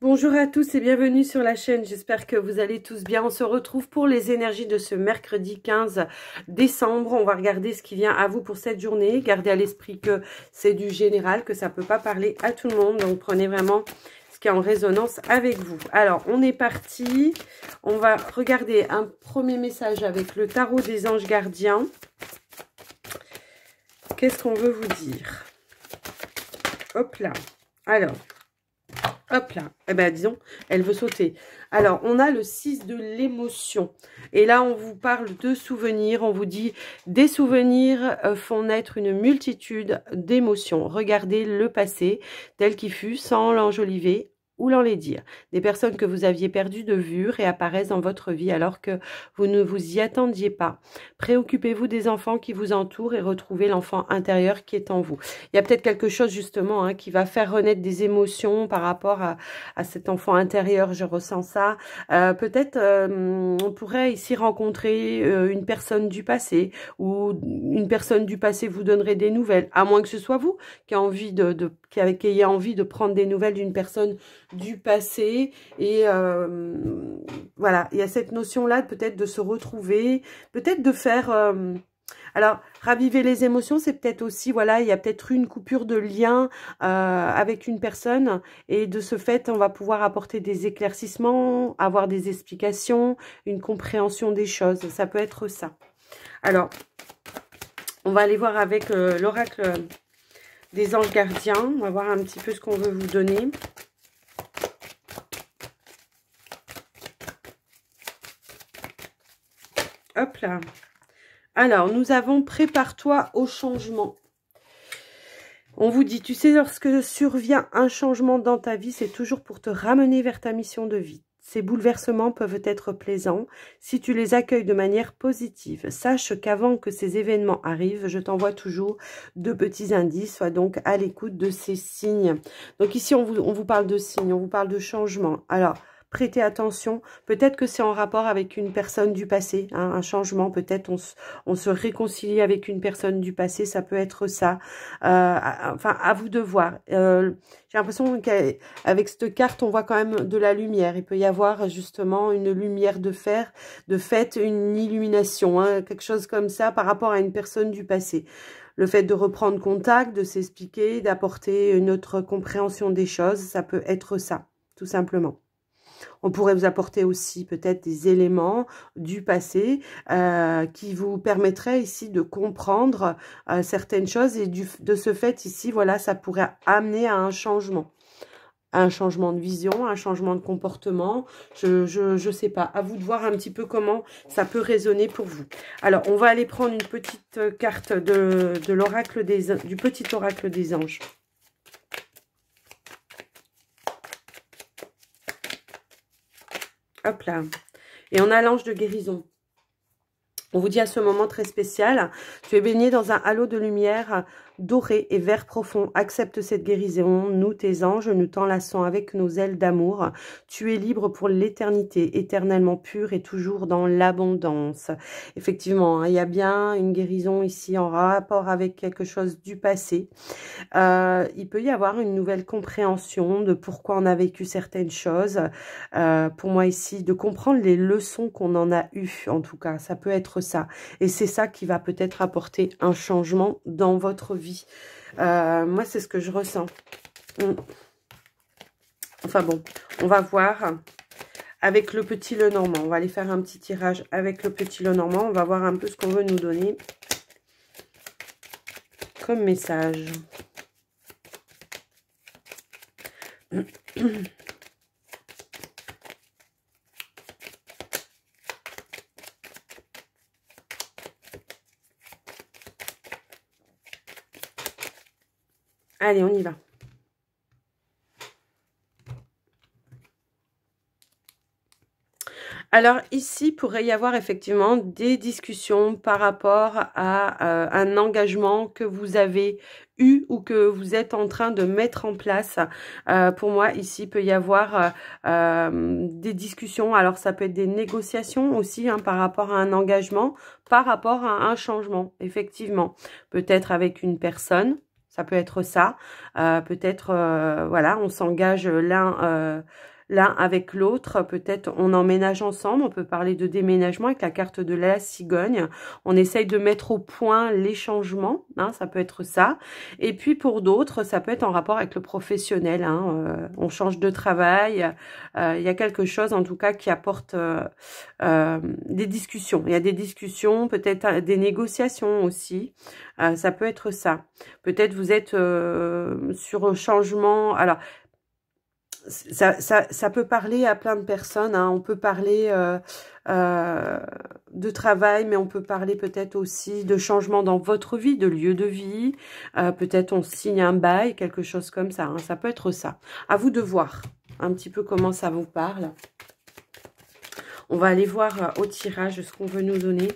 Bonjour à tous et bienvenue sur la chaîne, j'espère que vous allez tous bien. On se retrouve pour les énergies de ce mercredi 15 décembre. On va regarder ce qui vient à vous pour cette journée. Gardez à l'esprit que c'est du général, que ça ne peut pas parler à tout le monde. Donc prenez vraiment ce qui est en résonance avec vous. Alors on est parti, on va regarder un premier message avec le tarot des anges gardiens. Qu'est-ce qu'on veut vous dire? Hop là, alors... Hop là, eh ben disons, elle veut sauter. Alors, on a le 6 de l'émotion. Et là, on vous parle de souvenirs. On vous dit, des souvenirs font naître une multitude d'émotions. Regardez le passé tel qu'il fut sans l'enjoliver ou l'enlaidir. Des personnes que vous aviez perdues de vue réapparaissent dans votre vie alors que vous ne vous y attendiez pas. Préoccupez-vous des enfants qui vous entourent et retrouvez l'enfant intérieur qui est en vous. Il y a peut-être quelque chose justement qui va faire renaître des émotions par rapport à cet enfant intérieur, je ressens ça. Peut-être on pourrait ici rencontrer une personne du passé ou une personne du passé vous donnerait des nouvelles, à moins que ce soit vous qui ayez envie de prendre des nouvelles d'une personne du passé. Et voilà, il y a cette notion-là peut-être de se retrouver, peut-être de faire... alors, raviver les émotions, c'est peut-être aussi, voilà, il y a peut-être une coupure de lien avec une personne. Et de ce fait, on va pouvoir apporter des éclaircissements, avoir des explications, une compréhension des choses. Ça peut être ça. Alors, on va aller voir avec l'oracle des anges gardiens. On va voir un petit peu ce qu'on veut vous donner. Hop là. Alors, nous avons « Prépare-toi au changement ». On vous dit, tu sais, lorsque survient un changement dans ta vie, c'est toujours pour te ramener vers ta mission de vie. Ces bouleversements peuvent être plaisants si tu les accueilles de manière positive. Sache qu'avant que ces événements arrivent, je t'envoie toujours de petits indices. Sois donc à l'écoute de ces signes. Donc ici, on vous parle de signes, on vous parle de changement. Alors, prêtez attention, peut-être que c'est en rapport avec une personne du passé, un changement, peut-être on se réconcilie avec une personne du passé, ça peut être ça. Enfin, à vous de voir. J'ai l'impression qu'avec cette carte, on voit quand même de la lumière. Il peut y avoir justement une lumière de fait, une illumination, quelque chose comme ça par rapport à une personne du passé. Le fait de reprendre contact, de s'expliquer, d'apporter une autre compréhension des choses, ça peut être ça, tout simplement. On pourrait vous apporter aussi peut-être des éléments du passé qui vous permettraient ici de comprendre certaines choses. Et de ce fait, ici, voilà, ça pourrait amener à un changement. Un changement de vision, un changement de comportement. Je sais pas. À vous de voir un petit peu comment ça peut résonner pour vous. Alors, on va aller prendre une petite carte de l'oracle du petit oracle des anges. Hop là. Et on a l'ange de guérison. On vous dit à ce moment très spécial, tu es baigné dans un halo de lumière doré et vert profond. Accepte cette guérison. Nous, tes anges, nous t'enlaçons avec nos ailes d'amour. Tu es libre pour l'éternité, éternellement pure et toujours dans l'abondance. Effectivement, il y a bien une guérison ici en rapport avec quelque chose du passé. Il peut y avoir une nouvelle compréhension de pourquoi on a vécu certaines choses. Pour moi ici, de comprendre les leçons qu'on en a eues, en tout cas, ça peut être ça. Et c'est ça qui va peut-être apporter un changement dans votre vie. Moi, c'est ce que je ressens. Enfin bon, on va voir avec le petit Lenormand. On va aller faire un petit tirage avec le petit Lenormand. On va voir un peu ce qu'on veut nous donner comme message. Allez, on y va. Alors ici, il pourrait y avoir effectivement des discussions par rapport à un engagement que vous avez eu ou que vous êtes en train de mettre en place. Pour moi, ici, il peut y avoir des discussions. Alors, ça peut être des négociations aussi par rapport à un engagement, par rapport à un changement, effectivement. Peut-être avec une personne. Ça peut être ça. Peut-être, voilà, on s'engage l'un avec l'autre. Peut-être on emménage ensemble. On peut parler de déménagement avec la carte de la cigogne. On essaye de mettre au point les changements. Hein, ça peut être ça. Et puis pour d'autres, ça peut être en rapport avec le professionnel. Hein, on change de travail. Il y a quelque chose en tout cas qui apporte des discussions. Il y a des discussions, peut-être des négociations aussi. Ça peut être ça. Peut-être vous êtes sur un changement. Alors, ça peut parler à plein de personnes. Hein. On peut parler de travail, mais on peut parler peut-être aussi de changement dans votre vie, de lieu de vie. Peut-être on signe un bail, quelque chose comme ça. Hein. Ça peut être ça. À vous de voir un petit peu comment ça vous parle. On va aller voir au tirage ce qu'on veut nous donner.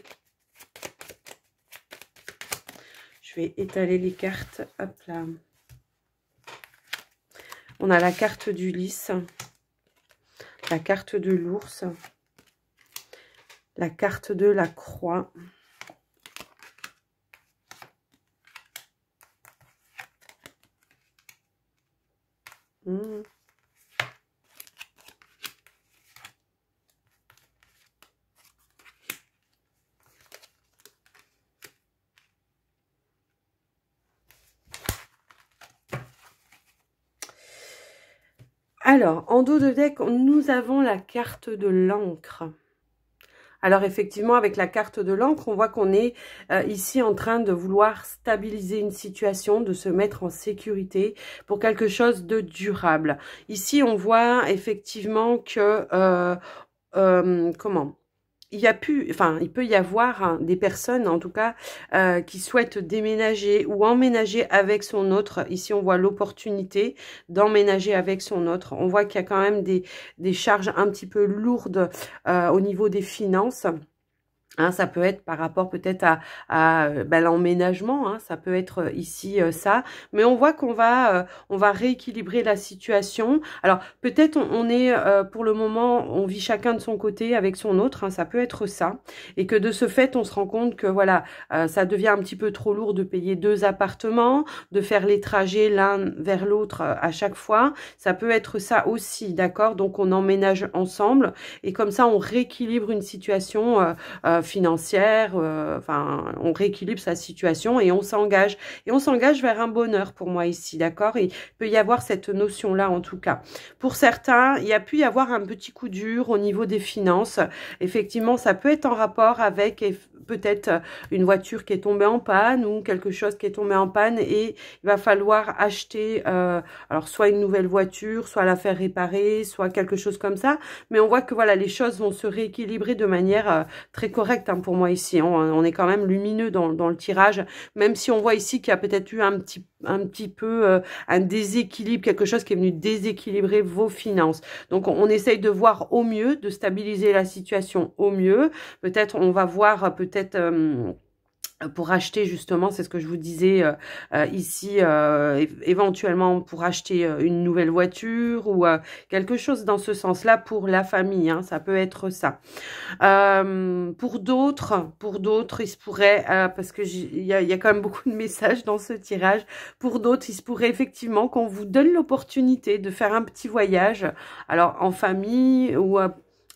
Je vais étaler les cartes. Hop là. On a la carte du lys, la carte de l'ours, la carte de la croix. Alors, en dos de deck, nous avons la carte de l'encre. Alors, effectivement, avec la carte de l'encre, on voit qu'on est ici en train de vouloir stabiliser une situation, de se mettre en sécurité pour quelque chose de durable. Ici, on voit effectivement que... comment ? Il peut y avoir hein, des personnes, en tout cas, qui souhaitent déménager ou emménager avec son autre. Ici, on voit l'opportunité d'emménager avec son autre. On voit qu'il y a quand même des charges un petit peu lourdes au niveau des finances. Hein, ça peut être par rapport peut-être à l'emménagement, hein, ça peut être ici ça, mais on voit qu'on va rééquilibrer la situation. Alors peut-être on est pour le moment, on vit chacun de son côté avec son autre, hein, ça peut être ça, et que de ce fait on se rend compte que voilà, ça devient un petit peu trop lourd de payer 2 appartements, de faire les trajets l'un vers l'autre à chaque fois. Ça peut être ça aussi, d'accord? Donc on emménage ensemble et comme ça on rééquilibre une situation financière, enfin, on rééquilibre sa situation et on s'engage. Et on s'engage vers un bonheur pour moi ici, d'accord? Il peut y avoir cette notion-là en tout cas. Pour certains, il y a pu y avoir un petit coup dur au niveau des finances. Effectivement, ça peut être en rapport avec peut-être une voiture qui est tombée en panne ou quelque chose qui est tombé en panne et il va falloir acheter alors soit une nouvelle voiture, soit la faire réparer, soit quelque chose comme ça. Mais on voit que voilà, les choses vont se rééquilibrer de manière très correcte hein, pour moi ici. On est quand même lumineux dans le tirage, même si on voit ici qu'il y a peut-être eu un petit peu un déséquilibre, quelque chose qui est venu déséquilibrer vos finances. Donc on essaye de voir au mieux, de stabiliser la situation au mieux. Peut-être on va voir peut-être pour acheter justement, c'est ce que je vous disais ici, éventuellement pour acheter une nouvelle voiture ou quelque chose dans ce sens-là pour la famille, hein, ça peut être ça. Pour d'autres, il se pourrait, parce que il y a quand même beaucoup de messages dans ce tirage, pour d'autres, il se pourrait effectivement qu'on vous donne l'opportunité de faire un petit voyage, alors en famille ou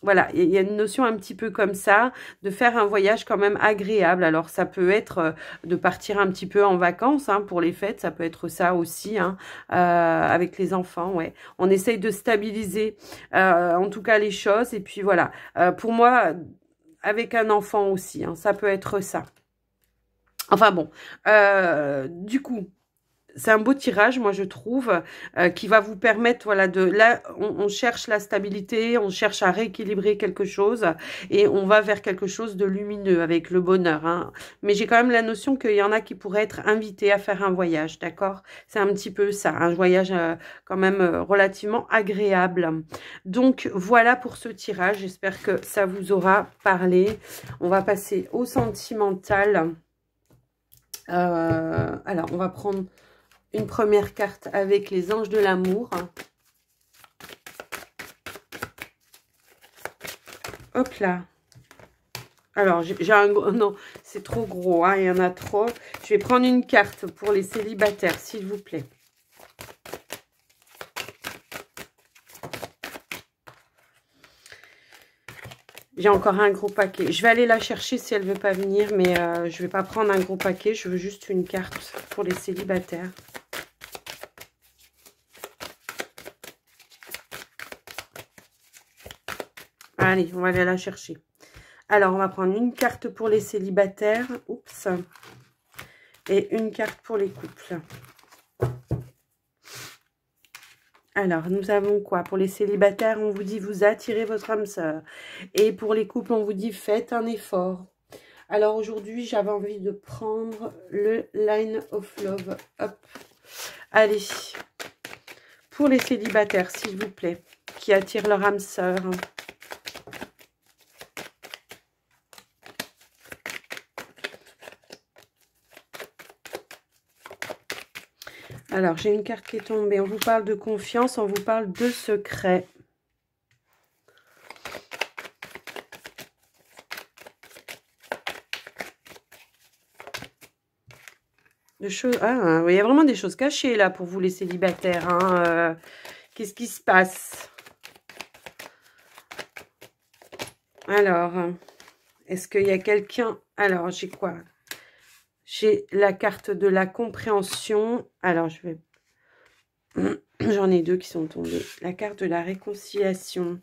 voilà, il y a une notion un petit peu comme ça, de faire un voyage quand même agréable. Alors, ça peut être de partir un petit peu en vacances hein, pour les fêtes, ça peut être ça aussi, hein, avec les enfants, ouais. On essaye de stabiliser en tout cas les choses. Et puis voilà, pour moi, avec un enfant aussi, hein, ça peut être ça. Enfin bon, du coup... C'est un beau tirage, moi je trouve, qui va vous permettre, voilà, là, on cherche la stabilité, on cherche à rééquilibrer quelque chose et on va vers quelque chose de lumineux avec le bonheur. Hein. Mais j'ai quand même la notion qu'il y en a qui pourraient être invités à faire un voyage, d'accord? C'est un petit peu ça, un voyage quand même relativement agréable. Donc voilà pour ce tirage, j'espère que ça vous aura parlé. On va passer au sentimental. Alors, on va prendre... une première carte avec les anges de l'amour. Hop là. Alors, j'ai un gros... Non, C'est trop gros, hein, il y en a trop. Je vais prendre une carte pour les célibataires, s'il vous plaît. J'ai encore un gros paquet. Je vais aller la chercher si elle ne veut pas venir, mais je ne vais pas prendre un gros paquet. Je veux juste une carte pour les célibataires. Allez, on va aller la chercher. Alors, on va prendre une carte pour les célibataires. Oups. Et une carte pour les couples. Alors, nous avons quoi? Pour les célibataires, on vous dit vous attirez votre âme sœur. Et pour les couples, on vous dit faites un effort. Alors, aujourd'hui, j'avais envie de prendre le Line of Love. Hop. Allez. Pour les célibataires, s'il vous plaît, qui attirent leur âme sœur. Alors, j'ai une carte qui est tombée. On vous parle de confiance, on vous parle de secret. De choses... Ah, il y a vraiment des choses cachées là pour vous les célibataires. Hein. Qu'est-ce qui se passe? Alors, est-ce qu'il y a quelqu'un... Alors, j'ai quoi? J'ai la carte de la compréhension. Alors, je vais... J'en ai deux qui sont tombés. La carte de la réconciliation.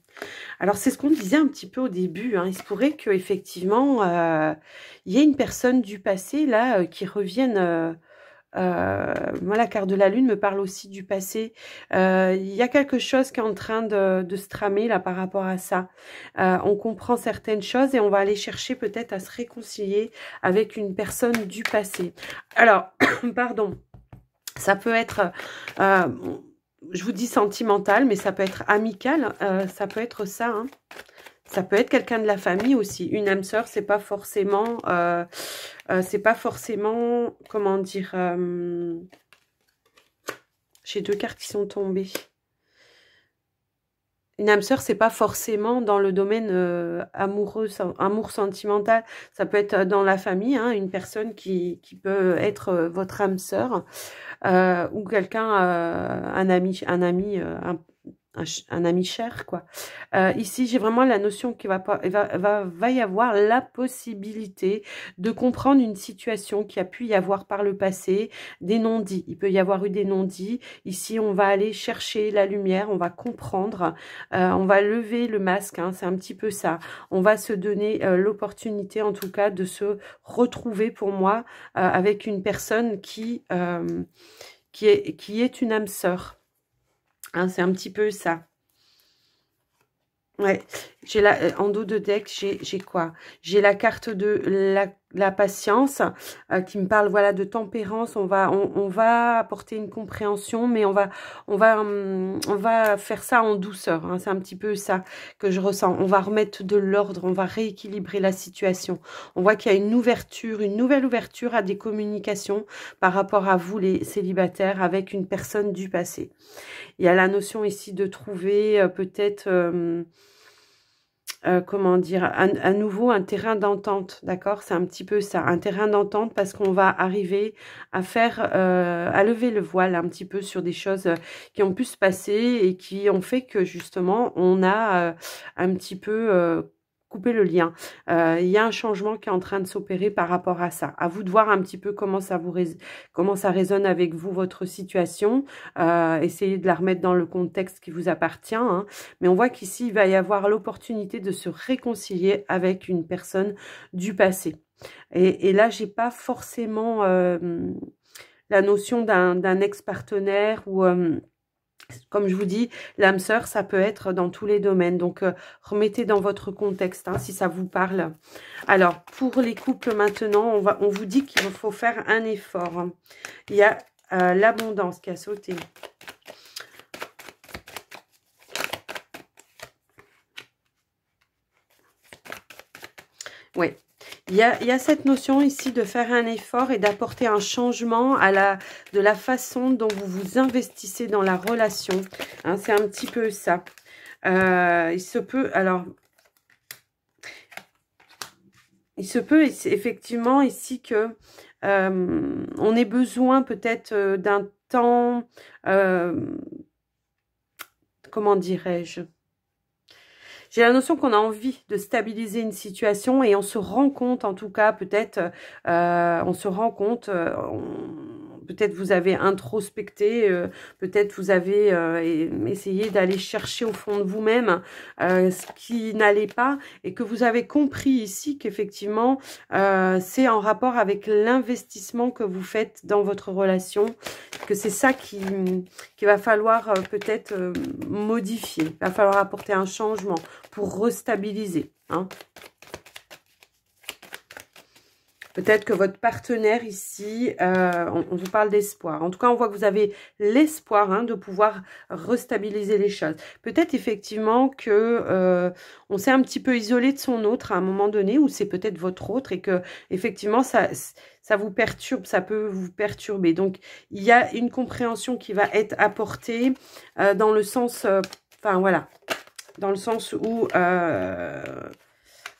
Alors, c'est ce qu'on disait un petit peu au début. Hein. Il se pourrait qu'effectivement, il y ait une personne du passé, là, qui revienne... moi, la carte de la lune me parle aussi du passé. Il y a quelque chose qui est en train de se tramer, là, par rapport à ça. On comprend certaines choses et on va aller chercher peut-être à se réconcilier avec une personne du passé. Alors, pardon. Ça peut être, je vous dis sentimental, mais ça peut être amical, ça peut être ça. Hein. Ça peut être quelqu'un de la famille aussi. Une âme sœur, c'est pas forcément, comment dire, j'ai deux cartes qui sont tombées. Une âme sœur, c'est pas forcément dans le domaine amoureux, amour sentimental. Ça peut être dans la famille, hein, une personne qui peut être votre âme sœur ou quelqu'un, un ami cher, quoi. Ici, j'ai vraiment la notion qu'il va y avoir la possibilité de comprendre une situation qui a pu y avoir par le passé, des non-dits. Il peut y avoir eu des non-dits. Ici, on va aller chercher la lumière, on va comprendre, on va lever le masque, hein, c'est un petit peu ça. On va se donner l'opportunité, en tout cas, de se retrouver, pour moi, avec une personne qui est une âme sœur. Hein, c'est un petit peu ça. Ouais, j'ai en dos de deck, j'ai quoi? J'ai la carte de la patience qui me parle, voilà, de tempérance. On va apporter une compréhension, mais on va faire ça en douceur. Hein, c'est un petit peu ça que je ressens. On va remettre de l'ordre, on va rééquilibrer la situation. On voit qu'il y a une ouverture, une nouvelle ouverture à des communications par rapport à vous, les célibataires, avec une personne du passé. Il y a la notion ici de trouver peut-être... comment dire, à nouveau un terrain d'entente, d'accord? C'est un petit peu ça, un terrain d'entente parce qu'on va arriver à faire, à lever le voile un petit peu sur des choses qui ont pu se passer et qui ont fait que justement on a un petit peu couper le lien. Il y a un changement qui est en train de s'opérer par rapport à ça. À vous de voir un petit peu comment ça résonne avec vous, votre situation. Essayez de la remettre dans le contexte qui vous appartient. Hein. Mais on voit qu'ici, il va y avoir l'opportunité de se réconcilier avec une personne du passé. Et là, j'ai pas forcément la notion d'un ex-partenaire ou... comme je vous dis, l'âme sœur, ça peut être dans tous les domaines. Donc, remettez dans votre contexte, hein, si ça vous parle. Alors, pour les couples maintenant, on vous dit qu'il faut faire un effort. Il y a l'abondance qui a sauté. Oui. Il y a cette notion ici de faire un effort et d'apporter un changement de la façon dont vous vous investissez dans la relation. Hein, c'est un petit peu ça. Il se peut... Alors, il se peut effectivement ici que on ait besoin peut-être d'un temps, comment dirais-je? J'ai la notion qu'on a envie de stabiliser une situation et on se rend compte, en tout cas, peut-être, on se rend compte, peut-être vous avez introspecté, peut-être vous avez essayé d'aller chercher au fond de vous-même ce qui n'allait pas et que vous avez compris ici qu'effectivement, c'est en rapport avec l'investissement que vous faites dans votre relation, que c'est ça qu'il va falloir peut-être modifier, il va falloir apporter un changement pour restabiliser. Hein. Peut-être que votre partenaire ici, on vous parle d'espoir. En tout cas, on voit que vous avez l'espoir hein, de pouvoir restabiliser les choses. Peut-être effectivement que on s'est un petit peu isolé de son autre à un moment donné, ou c'est peut-être votre autre, et que effectivement ça vous perturbe, ça peut vous perturber. Donc, il y a une compréhension qui va être apportée dans le sens, enfin voilà, dans le sens où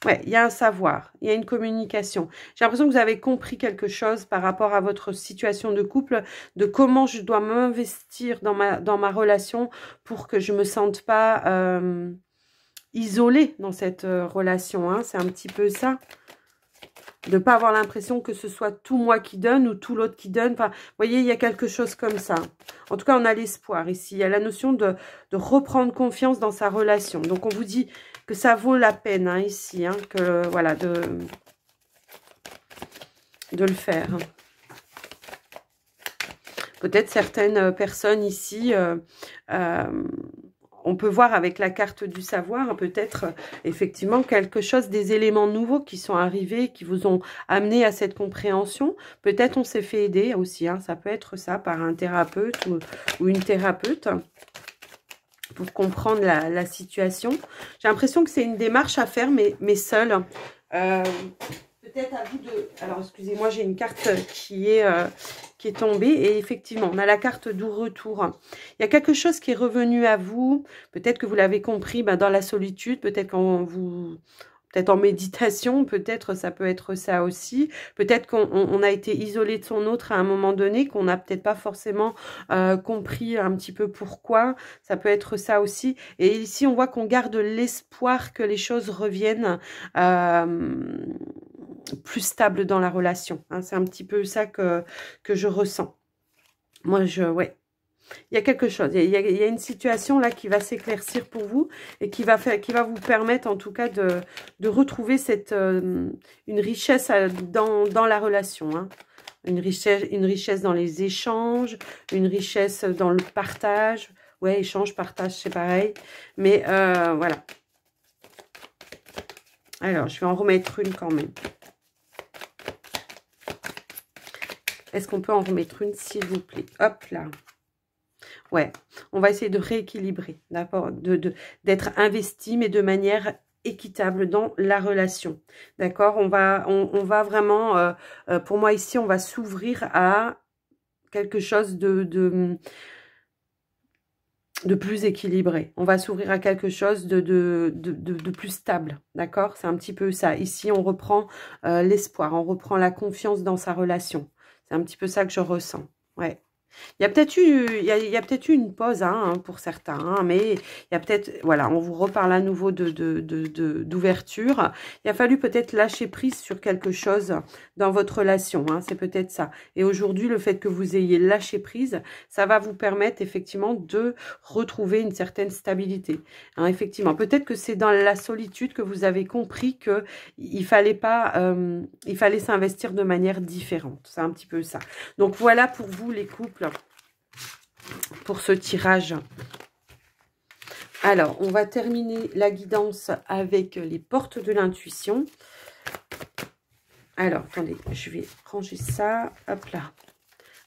ouais, il y a un savoir, il y a une communication. J'ai l'impression que vous avez compris quelque chose par rapport à votre situation de couple, de comment je dois m'investir dans ma relation pour que je me sente pas isolée dans cette relation. Hein. C'est un petit peu ça. De ne pas avoir l'impression que ce soit tout moi qui donne ou tout l'autre qui donne. Enfin, vous voyez, il y a quelque chose comme ça. En tout cas, on a l'espoir ici. Il y a la notion de reprendre confiance dans sa relation. Donc, on vous dit que ça vaut la peine hein, ici, hein, que voilà, de le faire. Peut-être certaines personnes ici, on peut voir avec la carte du savoir, peut-être effectivement quelque chose, des éléments nouveaux qui sont arrivés, qui vous ont amené à cette compréhension. Peut-être on s'est fait aider aussi, hein, ça peut être ça, par un thérapeute ou une thérapeute, pour comprendre la situation. J'ai l'impression que c'est une démarche à faire, mais seule. Peut-être à vous de... Alors, excusez-moi, j'ai une carte qui est tombée. Et effectivement, on a la carte du retour. Il y a quelque chose qui est revenu à vous. Peut-être que vous l'avez compris dans la solitude. Peut-être quand vous... Peut-être en méditation, peut-être ça peut être ça aussi. Peut-être qu'on a été isolé de son autre à un moment donné, qu'on n'a peut-être pas forcément compris un petit peu pourquoi. Ça peut être ça aussi. Et ici, on voit qu'on garde l'espoir que les choses reviennent plus stables dans la relation. Hein. C'est un petit peu ça que je ressens. Moi, ouais. Il y a quelque chose, il y a une situation là qui va s'éclaircir pour vous et qui va vous permettre en tout cas de retrouver cette une richesse dans la relation. Hein. Une richesse dans les échanges, une richesse dans le partage. Ouais, échange, partage, c'est pareil. Mais voilà. Alors, je vais en remettre une quand même. Est-ce qu'on peut en remettre une, s'il vous plaît? Hop là. Ouais, on va essayer de rééquilibrer, d'accord, d'être investi, mais de manière équitable dans la relation, d'accord. On va vraiment, pour moi ici, on va s'ouvrir à quelque chose de plus équilibré. On va s'ouvrir à quelque chose de plus stable, d'accord. C'est un petit peu ça. Ici, on reprend l'espoir, on reprend la confiance dans sa relation. C'est un petit peu ça que je ressens, ouais. Il y a peut-être eu une pause hein, pour certains, hein, mais il y a peut-être, voilà, on vous reparle à nouveau d'ouverture. Il a fallu peut-être lâcher prise sur quelque chose dans votre relation, hein, c'est peut-être ça. Et aujourd'hui, le fait que vous ayez lâché prise, ça va vous permettre effectivement de retrouver une certaine stabilité. Hein, effectivement, peut-être que c'est dans la solitude que vous avez compris que il fallait s'investir de manière différente. C'est un petit peu ça. Donc voilà pour vous les couples. Pour ce tirage. Alors, on va terminer la guidance avec les portes de l'intuition. Alors, attendez, je vais ranger ça. Hop là.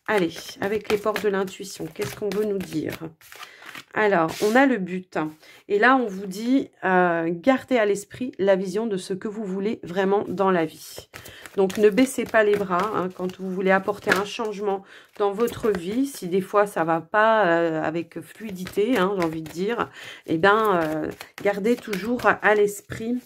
Allez, avec les portes de l'intuition, qu'est-ce qu'on veut nous dire? Alors, on a le but. Et là, on vous dit, gardez à l'esprit la vision de ce que vous voulez vraiment dans la vie. Donc, ne baissez pas les bras hein, quand vous voulez apporter un changement dans votre vie. Si des fois, ça ne va pas avec fluidité, hein, j'ai envie de dire, eh bien, gardez toujours à l'esprit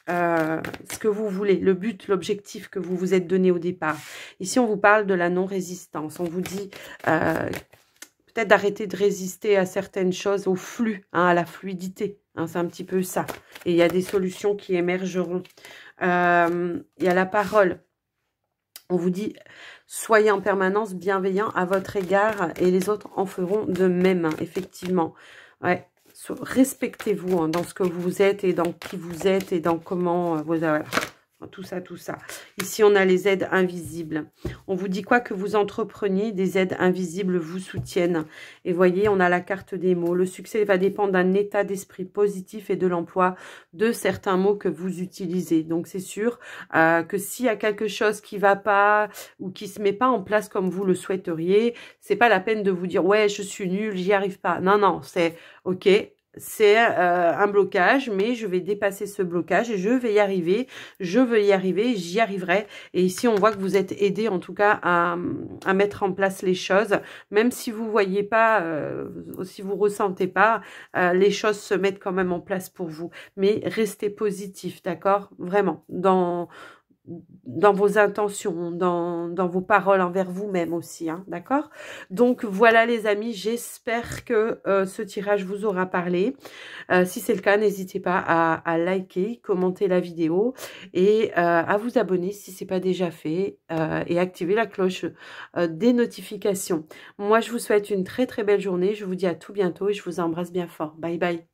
ce que vous voulez, le but, l'objectif que vous vous êtes donné au départ. Ici, on vous parle de la non-résistance. On vous dit peut-être d'arrêter de résister à certaines choses, au flux, hein, à la fluidité. Hein, c'est un petit peu ça. Et il y a des solutions qui émergeront. Il y a la parole. On vous dit, soyez en permanence bienveillant à votre égard et les autres en feront de même, hein, effectivement. Ouais. Respectez-vous hein, dans ce que vous êtes et dans qui vous êtes et dans comment vous... tout ça, tout ça. Ici, on a les aides invisibles. On vous dit quoi que vous entrepreniez, des aides invisibles vous soutiennent. Et voyez, on a la carte des mots. Le succès va dépendre d'un état d'esprit positif et de l'emploi de certains mots que vous utilisez. Donc, c'est sûr que s'il y a quelque chose qui va pas ou qui se met pas en place comme vous le souhaiteriez, c'est pas la peine de vous dire « Ouais, je suis nulle, j'y arrive pas ». Non, non, c'est « Ok ». C'est un blocage, mais je vais dépasser ce blocage et je vais y arriver. Je veux y arriver, j'y arriverai. Et ici, on voit que vous êtes aidé en tout cas à mettre en place les choses. Même si vous voyez pas, si vous ressentez pas, les choses se mettent quand même en place pour vous. Mais restez positif, d'accord? Vraiment, dans vos intentions, dans vos paroles envers vous-même aussi, hein, d'accord? Donc voilà les amis, j'espère que ce tirage vous aura parlé. Si c'est le cas, n'hésitez pas à liker, commenter la vidéo et à vous abonner si ce n'est pas déjà fait et activer la cloche des notifications. Moi, je vous souhaite une très très belle journée. Je vous dis à tout bientôt et je vous embrasse bien fort. Bye bye.